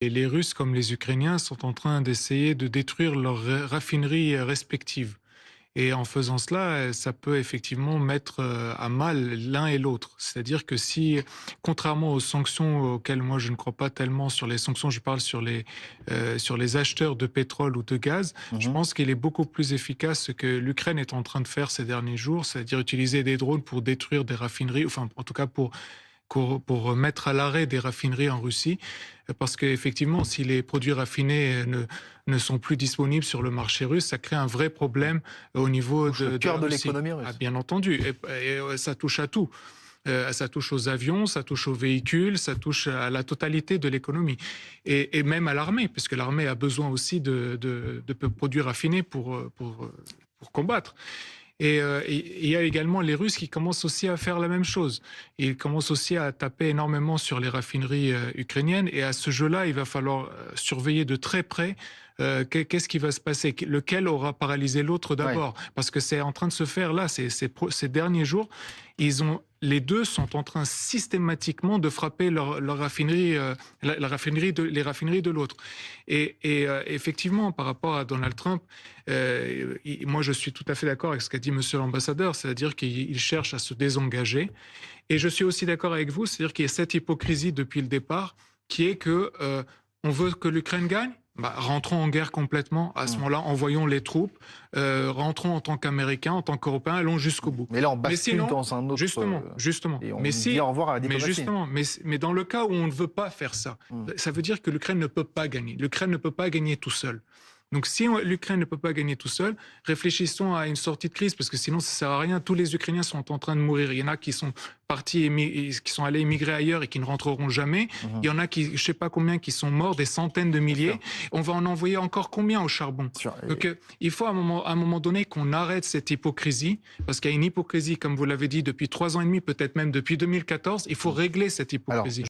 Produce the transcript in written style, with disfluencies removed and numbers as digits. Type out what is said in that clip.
Et les Russes, comme les Ukrainiens, sont en train d'essayer de détruire leurs raffineries respectives. Et en faisant cela, ça peut effectivement mettre à mal l'un et l'autre. C'est-à-dire que si, contrairement aux sanctions auxquelles moi je ne crois pas tellement sur les sanctions, je parle sur les acheteurs de pétrole ou de gaz, je Mmh. pense qu'il est beaucoup plus efficace ce que l'Ukraine est en train de faire ces derniers jours, c'est-à-dire utiliser des drones pour détruire des raffineries, enfin en tout cas pour mettre à l'arrêt des raffineries en Russie, parce qu'effectivement, si les produits raffinés ne sont plus disponibles sur le marché russe, ça crée un vrai problème au niveau Touche le de la cœur de Russie. l'économie Ah, russe. bien entendu, ça touche à tout. Ça touche aux avions, ça touche aux véhicules, ça touche à la totalité de l'économie et même à l'armée, puisque l'armée a besoin aussi de produits raffinés pour combattre. Et il y a également les Russes qui commencent aussi à faire la même chose. Ils commencent aussi à taper énormément sur les raffineries ukrainiennes. Et à ce jeu-là, il va falloir surveiller de très près qu'est-ce qui va se passer, lequel aura paralysé l'autre Ouais. d'abord. Parce que c'est en train de se faire là, ces derniers jours. Les deux sont en train systématiquement de frapper leur raffinerie, les raffineries de l'autre. Effectivement, par rapport à Donald Trump, moi je suis tout à fait d'accord avec ce qu'a dit Monsieur l'ambassadeur, c'est-à-dire qu'il cherche à se désengager. Et je suis aussi d'accord avec vous, c'est-à-dire qu'il y a cette hypocrisie depuis le départ, qui est que on veut que l'Ukraine gagne. Bah, rentrons en guerre complètement. À ce Mmh. moment-là, envoyons les troupes, rentrons en tant qu'Américains, en tant qu'Européens, allons jusqu'au bout. Mais là, on Mais bascule sinon, dans un autre, justement, et mais on dit si, au revoir à la mais diplomatie. justement, mais dans le cas où on ne veut pas faire ça, Mmh. ça veut dire que l'Ukraine ne peut pas gagner. L'Ukraine ne peut pas gagner tout seul. Donc, si l'Ukraine ne peut pas gagner tout seul, réfléchissons à une sortie de crise, parce que sinon, ça sert à rien. Tous les Ukrainiens sont en train de mourir. Il y en a qui sont partis, qui sont allés immigrer ailleurs et qui ne rentreront jamais. Mmh. Il y en a qui, je sais pas combien, qui sont morts, des centaines de Bien sûr, milliers. On va en envoyer encore combien au charbon? bien sûr. Donc, il faut à un moment donné qu'on arrête cette hypocrisie, parce qu'il y a une hypocrisie, comme vous l'avez dit, depuis 3 ans et demi, peut-être même depuis 2014. Il faut régler cette Alors hypocrisie.